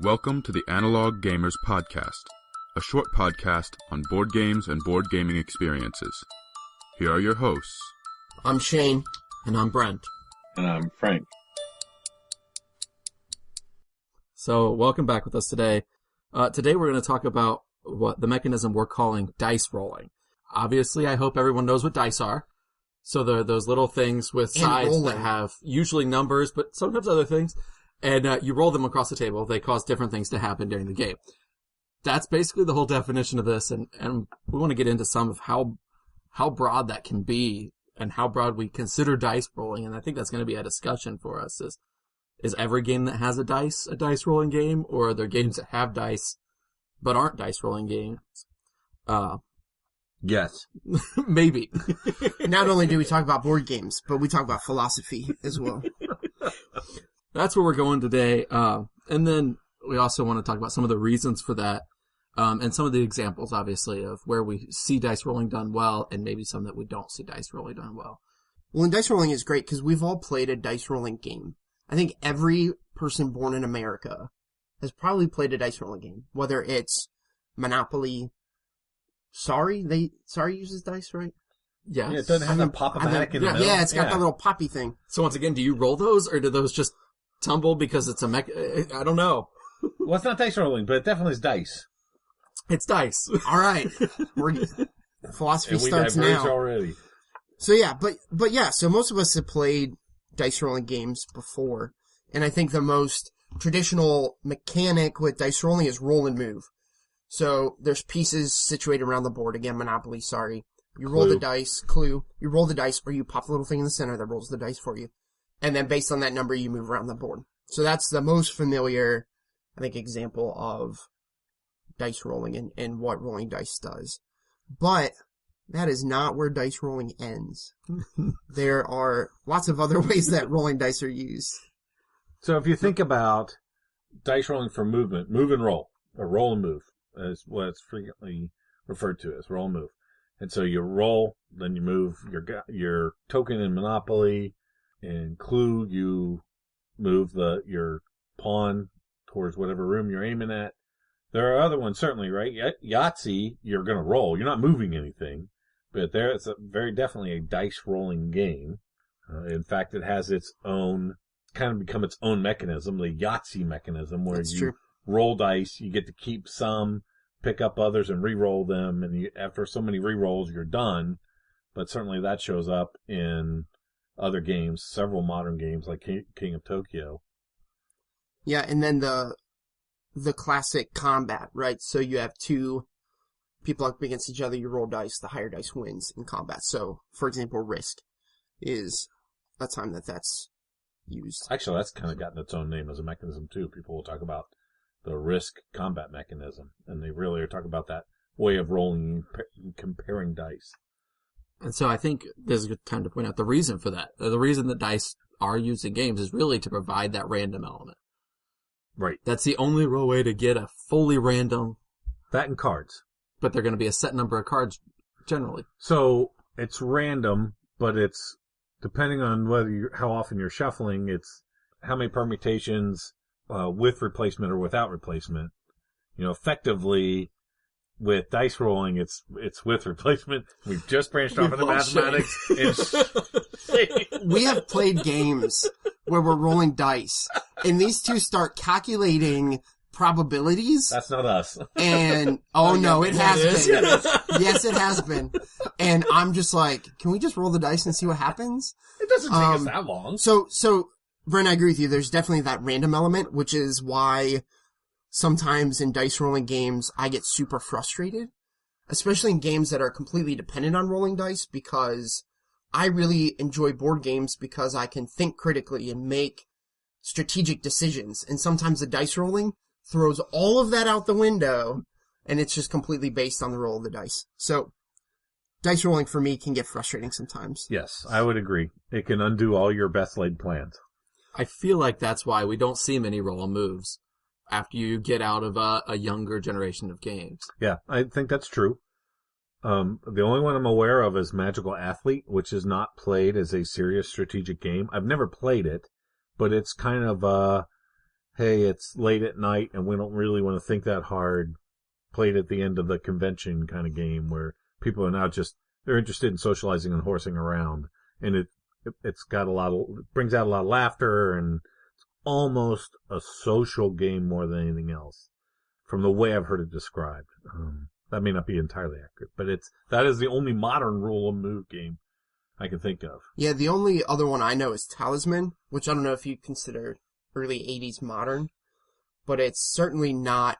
Welcome to the Analog Gamers Podcast, a short podcast on board games and board gaming experiences. Here are your hosts. I'm Shane. And I'm Brent. And I'm Frank. So, welcome back with us today. Today we're going to talk about what the mechanism we're calling dice rolling. Obviously, I hope everyone knows what dice are. So they're those little things with sides that have usually numbers, but sometimes other things. And you roll them across the table. They cause different things to happen during the game. That's basically the whole definition of this, and we want to get into some of how broad that can be and how broad we consider dice rolling, and I think that's going to be a discussion for us. Is every game that has a dice rolling game, or are there games that have dice but aren't dice rolling games? Yes. Maybe. Not only do we talk about board games, but we talk about philosophy as well. That's where we're going today. And then we also want to talk about some of the reasons for that, and some of the examples, obviously, of where we see dice rolling done well, and maybe some that we don't see dice rolling done well. Well, and dice rolling is great because we've all played a dice rolling game. I think every person born in America has probably played a dice rolling game, whether it's Monopoly. Sorry uses dice, right? Yeah. Yeah, it doesn't have a pop-o-matic in the middle. Yeah, it's got that little poppy thing. So once again, do you roll those, or do those just tumble because it's I don't know. Well, it's not dice rolling, but it definitely is dice. It's dice. All right. Philosophy starts now. Already. So yeah, but yeah, so most of us have played dice rolling games before, and I think the most traditional mechanic with dice rolling is roll and move. So there's pieces situated around the board. Again, Monopoly, sorry. You roll the dice, Clue. You roll the dice, or you pop the little thing in the center that rolls the dice for you. And then based on that number, you move around the board. So that's the most familiar, I think, example of dice rolling and what rolling dice does. But that is not where dice rolling ends. There are lots of other ways that rolling dice are used. So if you think about dice rolling for movement, move and roll, or roll and move, is what it's frequently referred to as, roll and move. And so you roll, then you move your token in Monopoly. In Clue, you move your pawn towards whatever room you're aiming at. There are other ones, certainly, right? Yahtzee, you're going to roll. You're not moving anything. But it's very definitely a dice rolling game. In fact, it has its own, kind of become its own mechanism, the Yahtzee mechanism, where roll dice, you get to keep some, pick up others and re-roll them, and after so many re-rolls, you're done. But certainly that shows up in other games, several modern games like King of Tokyo. Yeah, and then the classic combat, right? So you have two people up against each other, you roll dice, the higher dice wins in combat. So, for example, Risk is a time that's used. Actually, that's kind of gotten its own name as a mechanism, too. People will talk about the Risk combat mechanism, and they really are talking about that way of rolling and comparing dice. And so I think there's a good time to point out the reason for that. The reason that dice are used in games is really to provide that random element. Right. That's the only real way to get a fully random. That and cards. But they're going to be a set number of cards generally. So it's random, but it's depending on how often you're shuffling, it's how many permutations with replacement or without replacement. You know, effectively, with dice rolling, it's with replacement. We've just branched off into mathematics. We have played games where we're rolling dice, and these two start calculating probabilities. That's not us. And, no, it has been. Yes, it has been. And I'm just like, can we just roll the dice and see what happens? It doesn't take us that long. So, Brent, I agree with you. There's definitely that random element, which is why sometimes in dice rolling games, I get super frustrated, especially in games that are completely dependent on rolling dice, because I really enjoy board games because I can think critically and make strategic decisions. And sometimes the dice rolling throws all of that out the window, and it's just completely based on the roll of the dice. So, dice rolling for me can get frustrating sometimes. Yes, I would agree. It can undo all your best laid plans. I feel like that's why we don't see many roll moves after you get out of a younger generation of games. Yeah, I think that's true. The only one I'm aware of is Magical Athlete, which is not played as a serious strategic game. I've never played it, but it's kind of hey, it's late at night and we don't really want to think that hard, played at the end of the convention kind of game where people are now they're interested in socializing and horsing around. And it's got it brings out a lot of laughter, and it's almost a social game more than anything else, from the way I've heard it described. That may not be entirely accurate, but that is the only modern roll and move game I can think of. Yeah, the only other one I know is Talisman, which I don't know if you consider early 80s modern, but it's certainly not,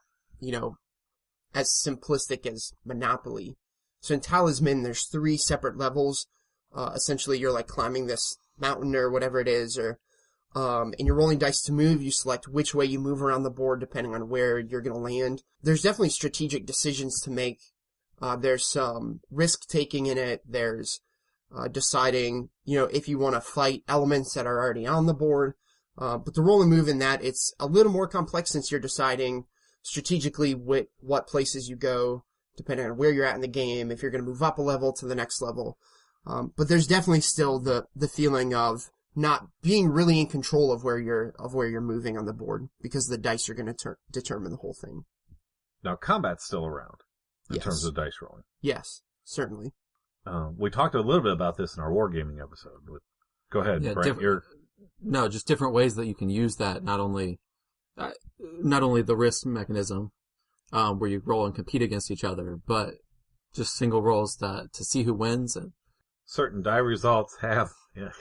as simplistic as Monopoly. So in Talisman, there's 3 separate levels. Essentially, you're like climbing this mountain or whatever it is, and you're rolling dice to move. You select which way you move around the board depending on where you're going to land. There's definitely strategic decisions to make. There's some risk-taking in it. There's deciding, if you want to fight elements that are already on the board. But the roll and move in that, it's a little more complex since you're deciding strategically what places you go, depending on where you're at in the game, if you're going to move up a level to the next level. But there's definitely still the feeling of not being really in control of where you're moving on the board, because the dice are going to determine the whole thing. Now, combat's still around in Yes. terms of dice rolling. Yes, certainly. We talked a little bit about this in our wargaming episode. Go ahead, Yeah, Brent. No, just different ways that you can use that. Not only the risk mechanism, where you roll and compete against each other, but just single rolls to see who wins. And certain die results have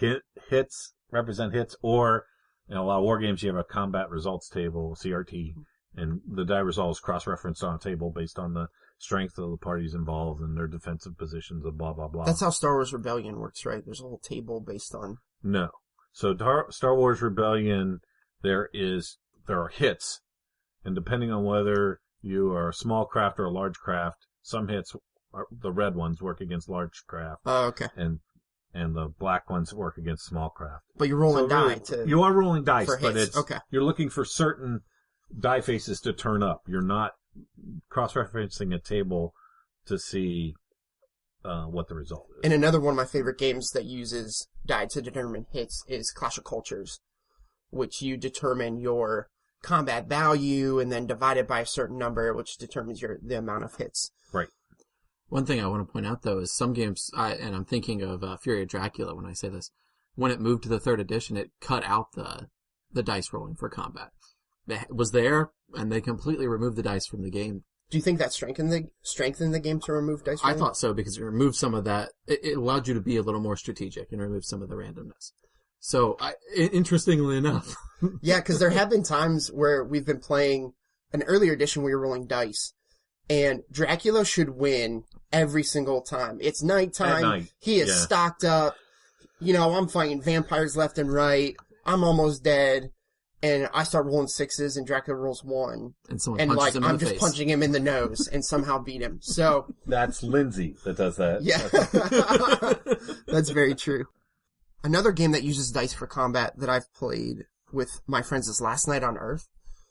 hits, represent hits, or in a lot of war games you have a combat results table, CRT, and the die results cross-referenced on a table based on the strength of the parties involved and their defensive positions and blah, blah, blah. That's how Star Wars Rebellion works, right? There's a whole table based on... No. So Star Wars Rebellion, there are hits, and depending on whether you are a small craft or a large craft, some hits, the red ones, work against large craft. Oh, okay. And the black ones work against small craft. But you're rolling So really, die to... You are rolling dice, for but hits. Okay. you're looking for certain die faces to turn up. You're not cross-referencing a table to see what the result is. And another one of my favorite games that uses die to determine hits is Clash of Cultures, which you determine your combat value and then divide it by a certain number, which determines the amount of hits. Right. one thing I want to point out, though, is some games, and I'm thinking of Fury of Dracula when I say this, when it moved to the 3rd edition, it cut out the dice rolling for combat. It was there, and they completely removed the dice from the game. Do you think that strengthened the game to remove dice rolling? I thought so, because it removed some of that. It allowed you to be a little more strategic and remove some of the randomness. So, interestingly enough. Yeah, because there have been times where we've been playing an earlier edition where you're rolling dice, and Dracula should win every single time. It's nighttime. At night. He is stocked up. You know, I'm fighting vampires left and right. I'm almost dead. And I start rolling 6s, and Dracula rolls 1. And someone and punches him in I'm the just face. punching him in the nose and somehow beat him. So That's Lindsay that does that. yeah, that's very true. Another game that uses dice for combat that I've played with my friends is Last Night on Earth.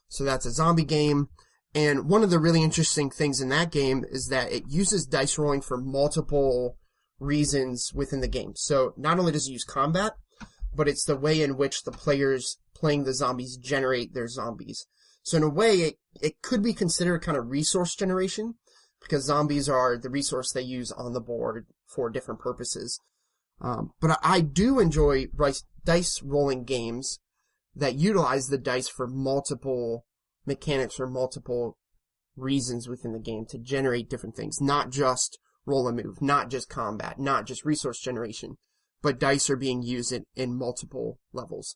So that's a zombie game. And one of the really interesting things in that game is that it uses dice rolling for multiple reasons within the game. So not only does it use combat, but it's the way in which the players playing the zombies generate their zombies. So in a way, it could be considered kind of resource generation, because zombies are the resource they use on the board for different purposes. But I do enjoy dice rolling games that utilize the dice for multiple mechanics or multiple reasons within the game to generate different things. Not just roll and move, not just combat, not just resource generation, but dice are being used in multiple levels,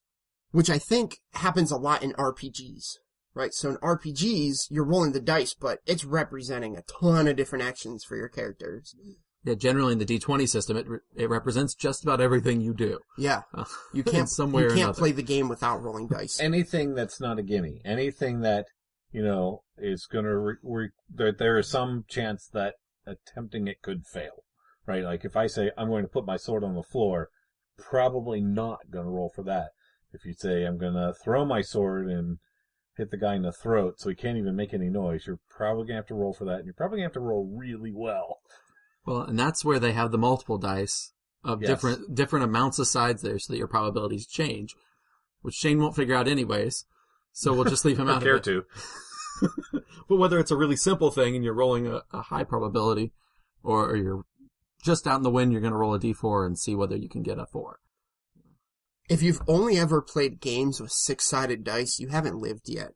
which I think happens a lot in RPGs, right? So in RPGs, you're rolling the dice, but it's representing a ton of different actions for your characters. Yeah, generally in the D20 system, it represents just about everything you do. Yeah. You In can't, some way you or can't another. play the game without rolling dice. Anything that's not a gimme, anything that, is going to, there is some chance that attempting it could fail, right? Like if I say I'm going to put my sword on the floor, probably not going to roll for that. If you say I'm going to throw my sword and hit the guy in the throat so he can't even make any noise, you're probably going to have to roll for that, and you're probably going to have to roll really well. Well, and that's where they have the multiple dice of Yes. different amounts of sides there so that your probabilities change, which Shane won't figure out anyways. So we'll just leave him out Care of it. to. But whether it's a really simple thing and you're rolling a high probability, or you're just out in the wind, you're going to roll a d4 and see whether you can get a 4. If you've only ever played games with 6-sided dice, you haven't lived yet.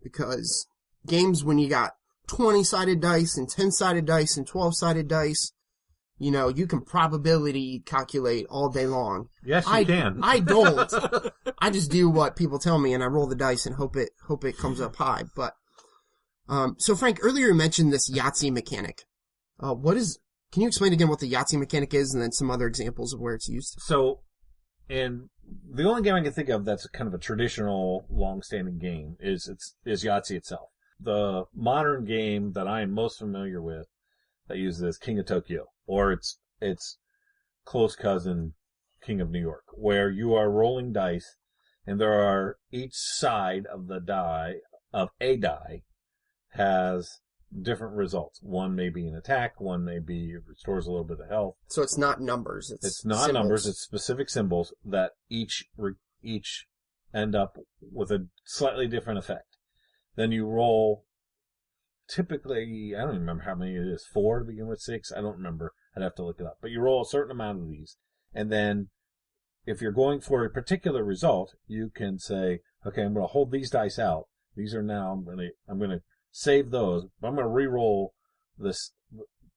Because games when you got 20-sided dice and 10-sided dice and 12-sided dice, you know, you can probability calculate all day long. Yes, you can. I don't. I just do what people tell me and I roll the dice and hope it comes up high. But, so Frank, earlier you mentioned this Yahtzee mechanic. Can you explain again what the Yahtzee mechanic is and then some other examples of where it's used? So, and the only game I can think of that's kind of a traditional, long-standing game is Yahtzee itself. The modern game that I am most familiar with that uses King of Tokyo, or its close cousin, King of New York, where you are rolling dice, and there are each side of the die of a die has different results. One may be an attack, one may be restores a little bit of health. So it's not numbers. It's not symbols. numbers. It's specific symbols that each end up with a slightly different effect. Then you roll. Typically, I don't even remember how many it is. 4 to begin with, 6. I don't remember. I'd have to look it up. But you roll a certain amount of these, and then if you're going for a particular result, you can say, "Okay, I'm going to hold these dice out. These are now. I'm going to save those. But I'm going to re-roll this.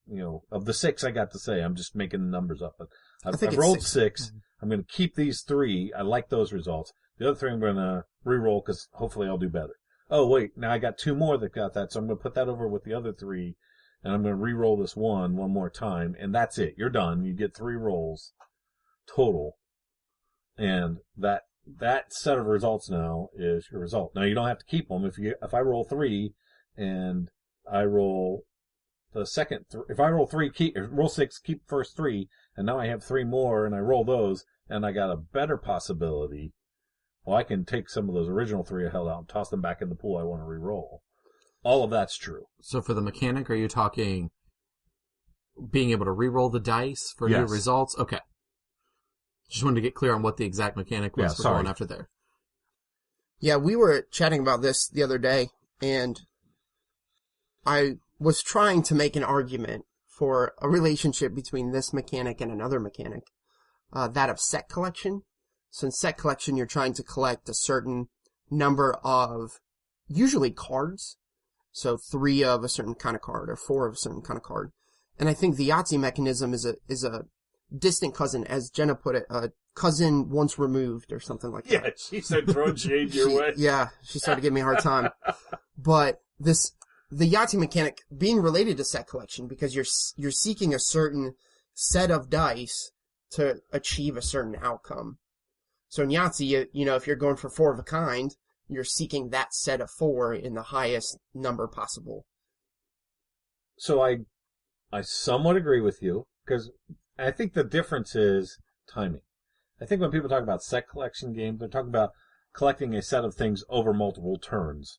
You know, of the 6 I got to say, I'm just making the numbers up. But I've rolled 6. Mm-hmm. I'm going to keep these 3. I like those results. The other 3 I'm going to re-roll because hopefully I'll do better. Oh, wait, now I got 2 more that got that, so I'm going to put that over with the other 3, and I'm going to re-roll this one more time, and that's it. You're done. You get 3 rolls total, and that set of results now is your result. Now, you don't have to keep them. If I roll 3, and I roll the second, if I roll 3, roll 6, keep first 3, and now I have 3 more, and I roll those, and I got a better possibility. Well, I can take some of those original 3 I held out and toss them back in the pool I want to re-roll. All of that's true. So for the mechanic, are you talking being able to re-roll the dice for new results? Okay. Just wanted to get clear on what the exact mechanic was for going after there. Yeah, we were chatting about this the other day, and I was trying to make an argument for a relationship between this mechanic and another mechanic, that of set collection. So in set collection, you're trying to collect a certain number of, usually cards. So 3 of a certain kind of card, or 4 of a certain kind of card. And I think the Yahtzee mechanism is a distant cousin, as Jenna put it, a cousin once removed, or something like that. Yeah, she said throwing shade your way. Yeah, she started giving me a hard time. But the Yahtzee mechanic being related to set collection, because you're seeking a certain set of dice to achieve a certain outcome. So in Yahtzee, you know, if you're going for 4 of a kind, you're seeking that set of 4 in the highest number possible. So I somewhat agree with you, because I think the difference is timing. I think when people talk about set collection games, they're talking about collecting a set of things over multiple turns.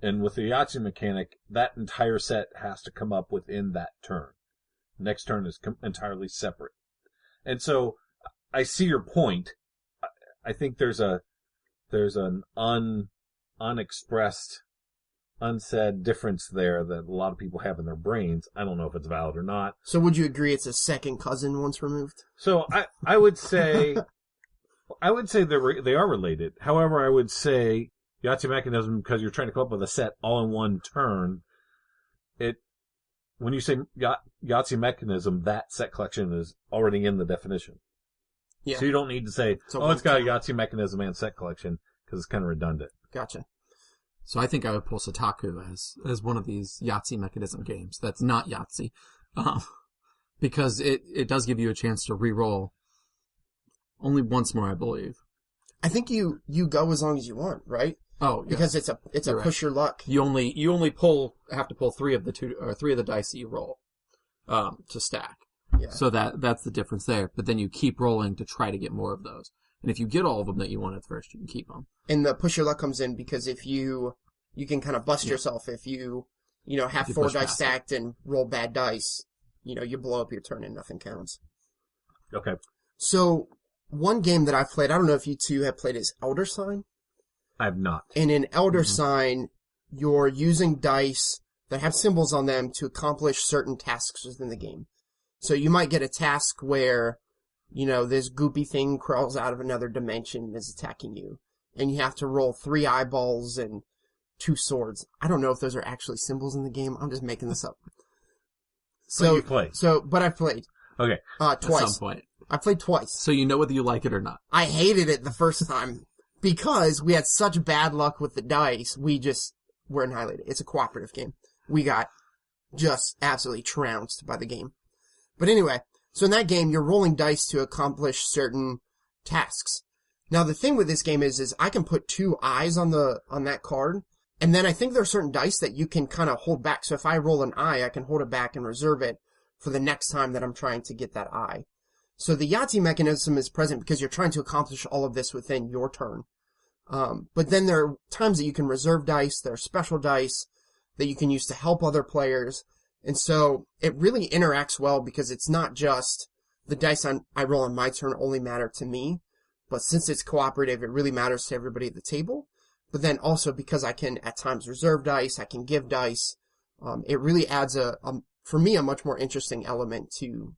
And with the Yahtzee mechanic, that entire set has to come up within that turn. The next turn is entirely separate. And so I see your point. I think there's an unexpressed, unsaid difference there that a lot of people have in their brains. I don't know if it's valid or not. So would you agree it's a second cousin once removed? So I would say they are related. However, I would say Yahtzee mechanism, because you're trying to come up with a set all in one turn, when you say Yahtzee mechanism, that set collection is already in the definition. Yeah. So you don't need to say, it's got a Yahtzee mechanism and set collection, because it's kind of redundant. Gotcha. So I think I would pull Sataku as one of these Yahtzee mechanism games that's not Yahtzee. Because it does give you a chance to re-roll only once more, I believe. I think you go as long as you want, right? Oh, yeah. Because it's a You're push your luck. You only have to pull 3 of the dice that you roll, to stack. Yeah. So that's the difference there. But then you keep rolling to try to get more of those. And if you get all of them that you want at first, you can keep them. And the push your luck comes in because if you can kind of bust yourself if you have 4 dice stacked and roll bad dice, you blow up your turn and nothing counts. Okay. So one game that I've played, I don't know if you two have played, is Elder Sign. I've not. And in Elder Sign, you're using dice that have symbols on them to accomplish certain tasks within the game. So you might get a task where, this goopy thing crawls out of another dimension and is attacking you. And you have to roll 3 eyeballs and 2 swords. I don't know if those are actually symbols in the game. I'm just making this up. But you played. But I've played. Okay. Twice. At some point. I played twice. So you know whether you like it or not. I hated it the first time because we had such bad luck with the dice. We just were annihilated. It's a cooperative game. We got just absolutely trounced by the game. But anyway, so in that game, you're rolling dice to accomplish certain tasks. Now the thing with this game is I can put 2 eyes on that card, and then I think there are certain dice that you can kind of hold back. So if I roll an eye, I can hold it back and reserve it for the next time that I'm trying to get that eye. So the Yahtzee mechanism is present because you're trying to accomplish all of this within your turn. But then there are times that you can reserve dice, there are special dice that you can use to help other players. And so it really interacts well because it's not just the dice I roll on my turn only matter to me, but since it's cooperative, it really matters to everybody at the table. But then also because I can at times reserve dice, I can give dice, it really adds for me, a much more interesting element to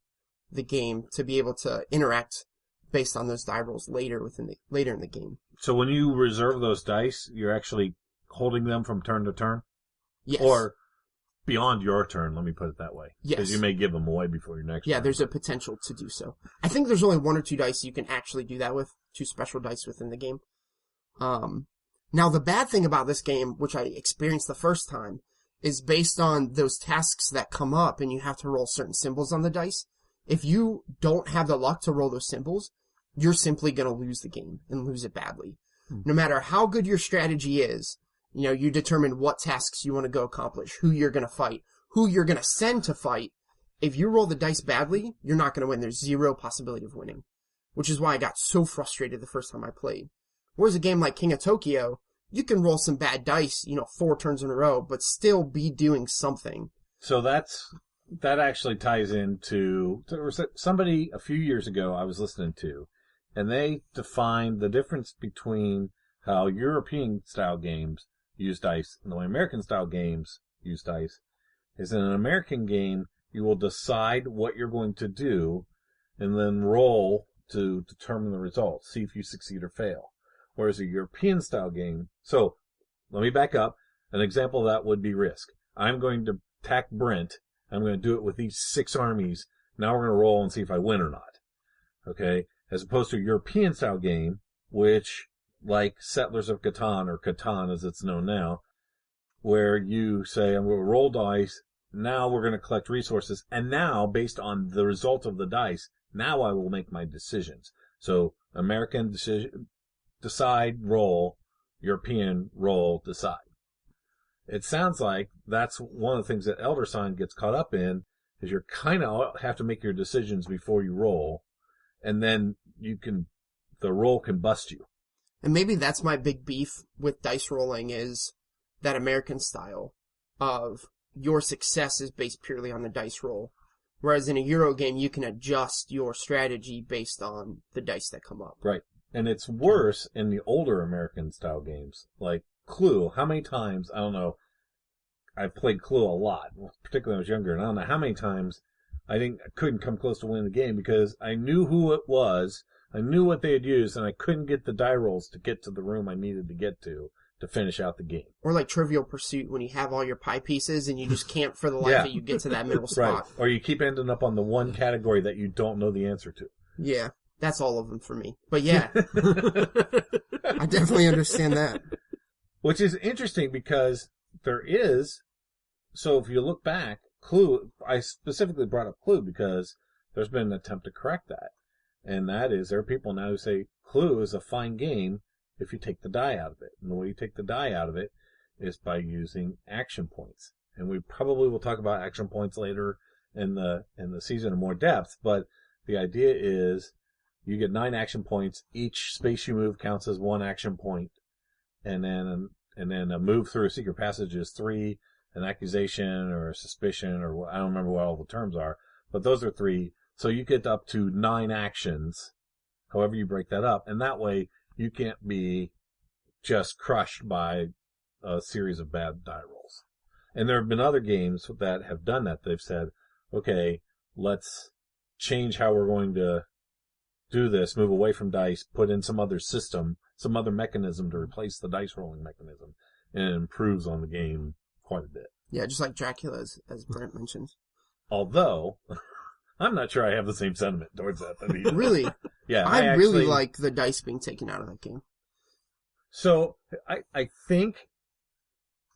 the game to be able to interact based on those die rolls later in the game. So when you reserve those dice, you're actually holding them from turn to turn? Yes. Or beyond your turn, let me put it that way. Yes. Because you may give them away before your next turn. Yeah, there's a potential to do so. I think there's only 1 or 2 dice you can actually do that with, 2 special dice within the game. Now the bad thing about this game, which I experienced the first time, is based on those tasks that come up and you have to roll certain symbols on the dice. If you don't have the luck to roll those symbols, you're simply going to lose the game and lose it badly. No matter how good your strategy is, you determine what tasks you want to go accomplish, who you're going to fight, who you're going to send to fight. If you roll the dice badly, you're not going to win. There's 0 possibility of winning, which is why I got so frustrated the first time I played. Whereas a game like King of Tokyo, you can roll some bad dice, 4 turns in a row, but still be doing something. So that actually ties into, there was somebody a few years ago I was listening to, and they defined the difference between how European style games use dice and the way American style games use dice is in an American game, you will decide what you're going to do and then roll to determine the result, see if you succeed or fail. Whereas a European style game, so let me back up. An example of that would be Risk. I'm going to attack Brent. I'm going to do it with these 6 armies. Now we're going to roll and see if I win or not. Okay? As opposed to a European style game, which, like Settlers of Catan, or Catan as it's known now, where you say, I'm going to roll dice, now we're going to collect resources, and now, based on the result of the dice, now I will make my decisions. So, American decide, roll, European roll, decide. It sounds like that's one of the things that Elder Sign gets caught up in, is you kind of have to make your decisions before you roll, and then the roll can bust you. And maybe that's my big beef with dice rolling is that American style of your success is based purely on the dice roll. Whereas in a Euro game, you can adjust your strategy based on the dice that come up. Right. And it's worse in the older American style games, like Clue. How many times, I don't know, I've played Clue a lot, particularly when I was younger, and I don't know how many times I couldn't come close to winning the game because I knew who it was, I knew what they had used, and I couldn't get the die rolls to get to the room I needed to get to finish out the game. Or like Trivial Pursuit, when you have all your pie pieces and you just can't for the life of you get to that middle spot. Right. Or you keep ending up on the one category that you don't know the answer to. Yeah. That's all of them for me. But yeah. I definitely understand that. Which is interesting because so if you look back, Clue, I specifically brought up Clue because there's been an attempt to correct that. And that is, there are people now who say Clue is a fine game if you take the die out of it. And the way you take the die out of it is by using action points. And we probably will talk about action points later in the season in more depth, but the idea is you get 9 action points. Each space you move counts as 1 action point. And then a move through a secret passage is 3, an accusation or a suspicion, or I don't remember what all the terms are, but those are 3. So you get up to 9 actions, however you break that up, and that way you can't be just crushed by a series of bad die rolls. And there have been other games that have done that. They've said, okay, let's change how we're going to do this, move away from dice, put in some other system, some other mechanism to replace the dice rolling mechanism, and it improves on the game quite a bit. Yeah, just like Dracula, as Brent mentioned. Although, I'm not sure I have the same sentiment towards that. Either. Really? Yeah. I actually really like the dice being taken out of that game. So, I think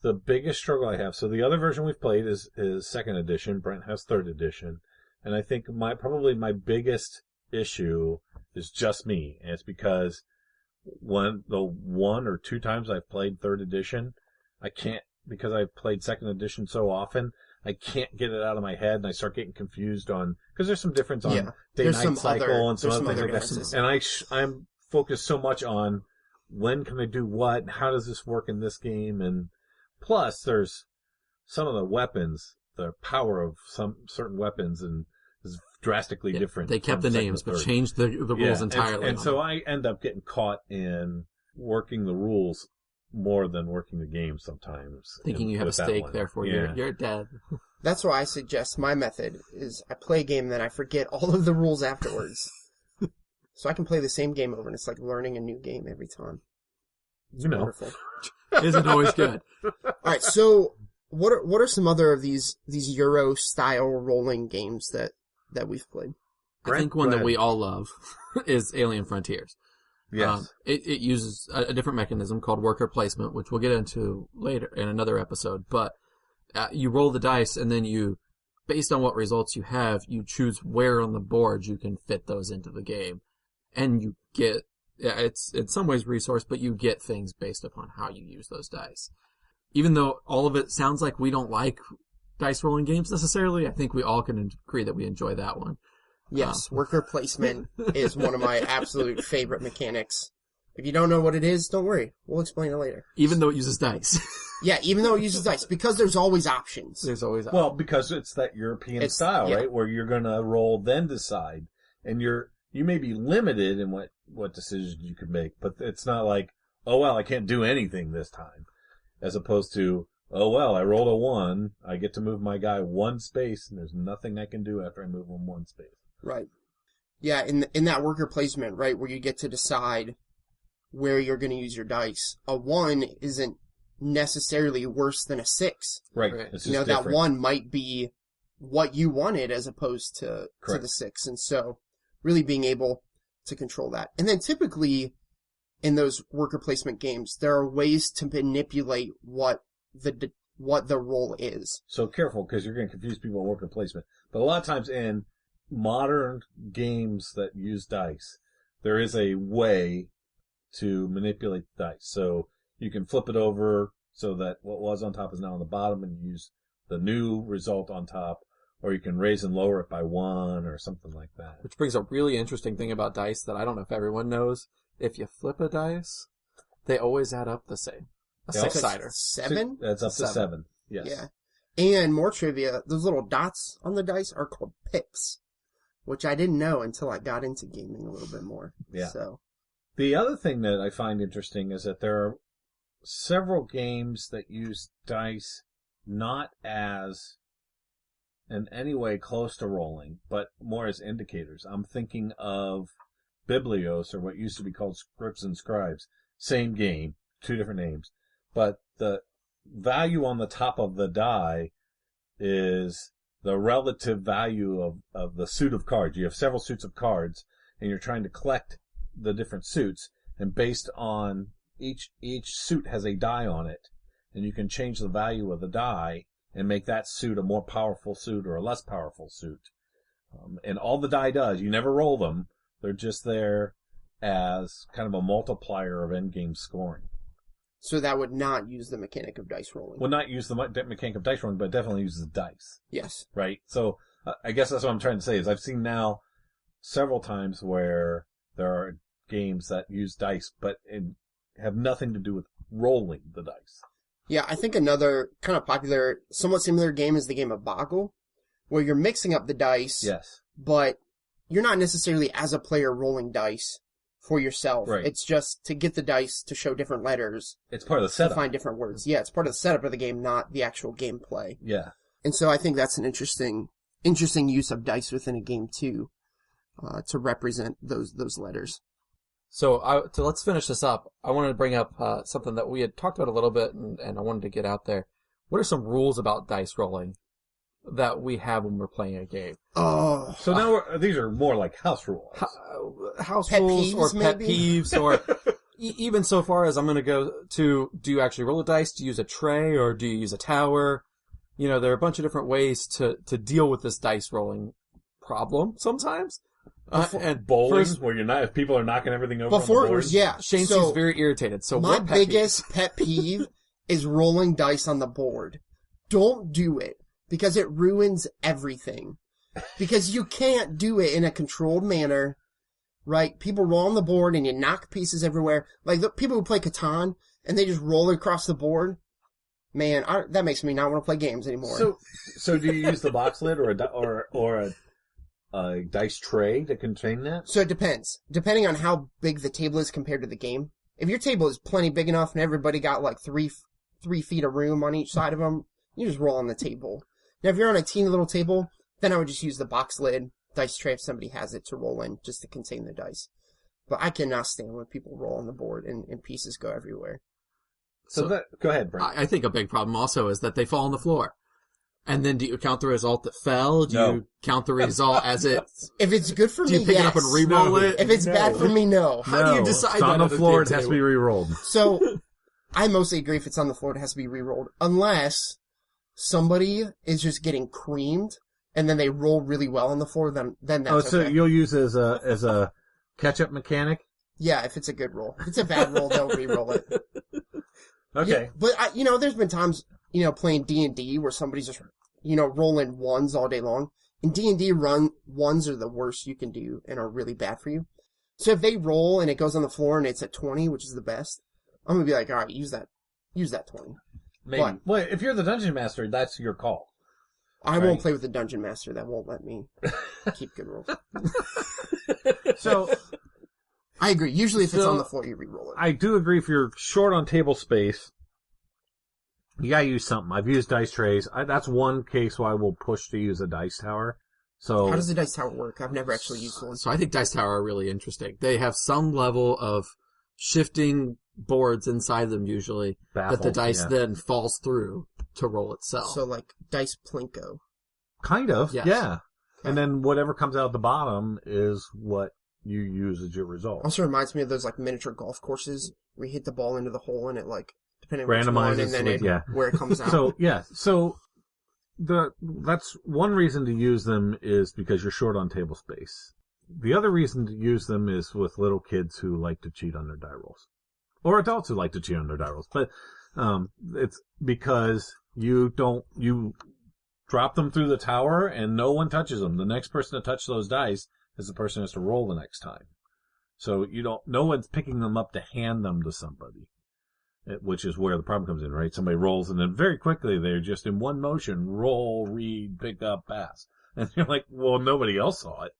the biggest struggle I have, so the other version we've played is second edition. Brent has third edition. And I think probably my biggest issue is just me. And it's because the one or two times I've played third edition, I can't, because I've played second edition so often, I can't get it out of my head, and I start getting confused on, because there's some difference on day-night cycle and some other things like that. And I'm focused so much on when can I do what, and how does this work in this game, and plus there's some of the weapons, the power of some certain weapons and is drastically different. They kept the names, but changed the rules entirely. And so I end up getting caught in working the rules more than working the game sometimes. Thinking you have a stake, therefore you're dead. That's why I suggest my method is I play a game, then I forget all of the rules afterwards. So I can play the same game over, and it's like learning a new game every time. It's wonderful. Isn't always good. Alright, so what are some other of these Euro style rolling games that we've played? I think one that we all love is Alien Frontiers. Yes. It uses a different mechanism called worker placement, which we'll get into later in another episode. But you roll the dice, and then based on what results you have, you choose where on the board you can fit those into the game. And you get, it's in some ways resource, but you get things based upon how you use those dice. Even though all of it sounds like we don't like dice rolling games necessarily, I think we all can agree that we enjoy that one. Yes, worker placement is one of my absolute favorite mechanics. If you don't know what it is, don't worry. We'll explain it later. Even though it uses dice. Yeah, even though it uses dice, because there's always options. There's always options. Well, because it's that European style, right? Where you're going to roll, then decide. And you may be limited in what decisions you could make, but it's not like, oh, well, I can't do anything this time. As opposed to, oh, well, I rolled a 1, I get to move my guy 1 space, and there's nothing I can do after I move him 1 space. Right. Yeah, in that worker placement, right, where you get to decide where you're going to use your dice, a 1 isn't necessarily worse than a 6. Right. It's just that different. 1 might be what you wanted as opposed to the 6. And so really being able to control that. And then typically in those worker placement games, there are ways to manipulate what the role is. So careful, because you're going to confuse people on worker placement. But a lot of times in modern games that use dice, there is a way to manipulate the dice. So you can flip it over so that what was on top is now on the bottom, and use the new result on top, or you can raise and lower it by 1 or something like that. Which brings a really interesting thing about dice that I don't know if everyone knows. If you flip a dice, they always add up the same. A 6-sider. 7? That's up to 7. Yes. Yeah. And more trivia, those little dots on the dice are called pips, which I didn't know until I got into gaming a little bit more. Yeah. So. The other thing that I find interesting is that there are several games that use dice not as in any way close to rolling, but more as indicators. I'm thinking of Biblios, or what used to be called Scripts and Scribes. Same game, 2 different names. But the value on the top of the die is the relative value of the suit of cards. You have several suits of cards, and you're trying to collect the different suits, and based on each suit has a die on it, and you can change the value of the die and make that suit a more powerful suit or a less powerful suit. And all the die does, you never roll them, they're just there as kind of a multiplier of endgame scoring. So that would not use the mechanic of dice rolling. Well, not use the mechanic of dice rolling, but definitely use the dice. Yes. Right? So I guess that's what I'm trying to say is I've seen now several times where there are games that use dice, but have nothing to do with rolling the dice. Yeah, I think another kind of popular, somewhat similar game is the game of Boggle, where you're mixing up the dice. Yes. But you're not necessarily, as a player, rolling dice for yourself. Right. It's just to get the dice to show different letters, It's part of the to setup. find different words. Yeah, it's part of the setup of the game, not the actual gameplay. Yeah. And so I think that's an interesting use of dice within a game too, to represent those letters. So let's finish this up. I wanted to bring up something that we had talked about a little bit, and I wanted to get out there. What are some rules about dice rolling that we have when we're playing a game? Oh, So now these are more like house rules. House Pet rules or peeves, pet maybe? peeves, or even so far as I'm going to go to, do you actually roll a dice? Do you use a tray, or do you use a tower? You know, there are a bunch of different ways to deal with this dice rolling problem sometimes. And Bowling, first, where you're not, if people are knocking everything over before on the board. yeah. Shane so seems very irritated. So my what pet biggest pet peeve is rolling dice on the board. Don't do it because it ruins everything. Because you can't do it in a controlled manner, right? People roll on the board and you knock pieces everywhere. Like the people who play Catan and they just roll across the board. Man, that makes me not want to play games anymore. So do you use the box lid or a dice tray to contain that? So it depends. Depending on how big the table is compared to the game. If your table is plenty big enough and everybody got like 3 feet of room on each side of them, you just roll on the table. Now if you're on a teeny little table, then I would just use the box lid, dice tray if somebody has it to roll in just to contain the dice. But I cannot stand when people roll on the board and pieces go everywhere. So go ahead, Brent. I think a big problem also is that they fall on the floor. And then do you count the result that fell? Do you count the result as it... If it's good for Do me, you pick yes. it up and re-roll it? If it's bad for me, no. How do you decide it's on that the at a floor, game it has to table? be re-rolled. So, I mostly agree if it's on the floor, it has to be re-rolled. Unless somebody is just getting creamed, and then they roll really well on the floor, then that's Oh, so okay. you'll use it as a catch-up mechanic? Yeah, if it's a good roll. If it's a bad roll, they'll re-roll it. Okay. Yeah, but, there's been times, playing D&D where somebody's just, rolling ones all day long. In D&D, ones are the worst you can do and are really bad for you. So if they roll and it goes on the floor and it's at 20, which is the best, I'm gonna be like, alright, use that 20. Maybe. What? Well, if you're the dungeon master, that's your call. I Right. won't play with the dungeon master. That won't let me keep good rolls. So I agree. Usually if it's So- on the floor, you re-roll it. I do agree if you're short on table space, you gotta use something. I've used dice trays. That's one case why we'll push to use a dice tower. So How does the dice tower work? I've never actually used one. So I think Dice Tower are really interesting. They have some level of shifting boards inside them usually that the baffled, dice yeah. then falls through to roll itself. So like dice plinko. Kind of, Yes. yeah. And then whatever comes out the bottom is what you use as your result. Also reminds me of those like miniature golf courses where you hit the ball into the hole and it like depending on which one Randomizes and then with- yeah. where it comes out. So that's one reason to use them is because you're short on table space. The other reason to use them is with little kids who like to cheat on their die rolls, or adults who like to cheat on their die rolls. But it's because you drop them through the tower and no one touches them. The next person to touch those dice is the person who has to roll the next time. So no one's picking them up to hand them to somebody. Which is where the problem comes in, right? Somebody rolls and then very quickly they're just in one motion, roll, read, pick up, pass. And you're like, well, nobody else saw it.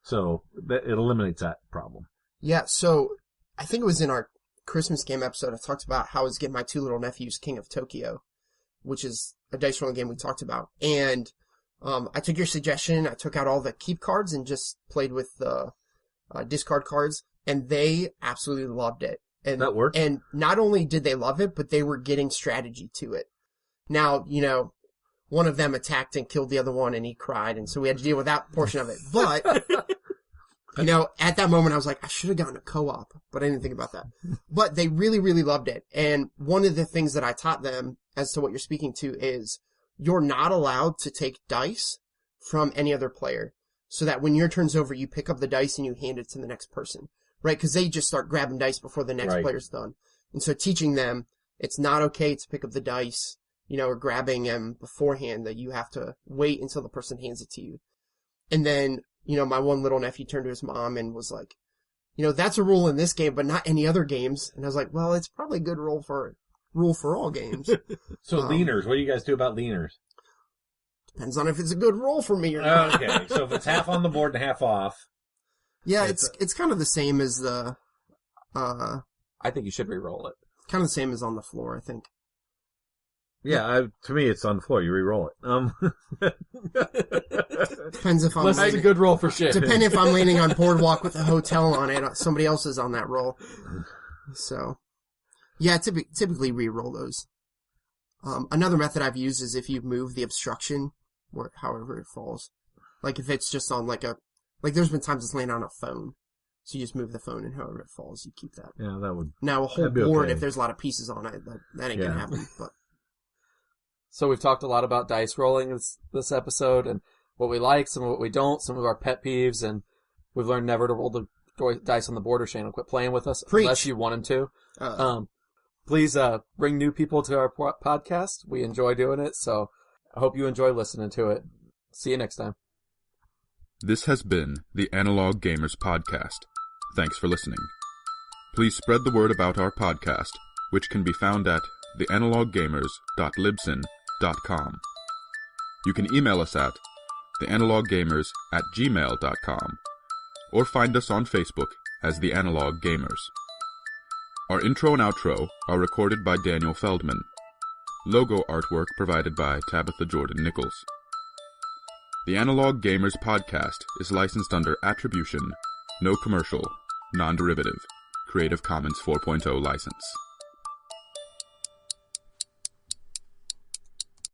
So it eliminates that problem. Yeah, so I think it was in our Christmas game episode I talked about how I was getting my 2 little nephews King of Tokyo, which is a dice rolling game we talked about. And I took your suggestion, I took out all the keep cards and just played with the discard cards, and they absolutely loved it. And That worked? And not only did they love it, but they were getting strategy to it. Now, one of them attacked and killed the other one and he cried, and so we had to deal with that portion of it. But, at that moment I was like, I should have gotten a co-op, but I didn't think about that. But they really, really loved it. And one of the things that I taught them as to what you're speaking to is you're not allowed to take dice from any other player, so that when your turn's over, you pick up the dice and you hand it to the next person. Right, because they just start grabbing dice before the next Right. player's done. And so teaching them, it's not okay to pick up the dice, or grabbing them beforehand, that you have to wait until the person hands it to you. And then, my one little nephew turned to his mom and was like, that's a rule in this game, but not any other games. And I was like, well, it's probably a good rule for all games. So leaners, what do you guys do about leaners? Depends on if it's a good rule for me or not. Okay, so if it's half on the board and half off. Yeah, it's kind of the same as the Uh, I think you should re-roll it. kind of the same as on the floor, I think. Yeah, to me, it's on the floor. You re-roll it. Depends if I'm Unless it's a leaning, good roll for shit. depending if I'm leaning on Boardwalk with a hotel on it. Somebody else is on that roll. So, yeah, typically re-roll those. Another method I've used is if you move the obstruction, however it falls. Like if it's just on like there's been times it's laying on a phone. So you just move the phone and however it falls, you keep that. Yeah, that would. Now a whole That'd be board, okay. if there's a lot of pieces on it, that ain't gonna Yeah. happen. But So we've talked a lot about dice rolling this episode and what we like, some of what we don't, some of our pet peeves, and we've learned never to roll the dice on the board or Shane will quit playing with us Preach. unless you want him to. Please bring new people to our podcast. We enjoy doing it, so I hope you enjoy listening to it. See you next time. This has been the Analog Gamers Podcast. Thanks for listening. Please spread the word about our podcast, which can be found at theanaloggamers.libsyn.com. You can email us at theanaloggamers@gmail.com or find us on Facebook as The Analog Gamers. Our intro and outro are recorded by Daniel Feldman. Logo artwork provided by Tabitha Jordan Nichols. The Analog Gamers Podcast is licensed under Attribution, No Commercial, Non-Derivative, Creative Commons 4.0 license.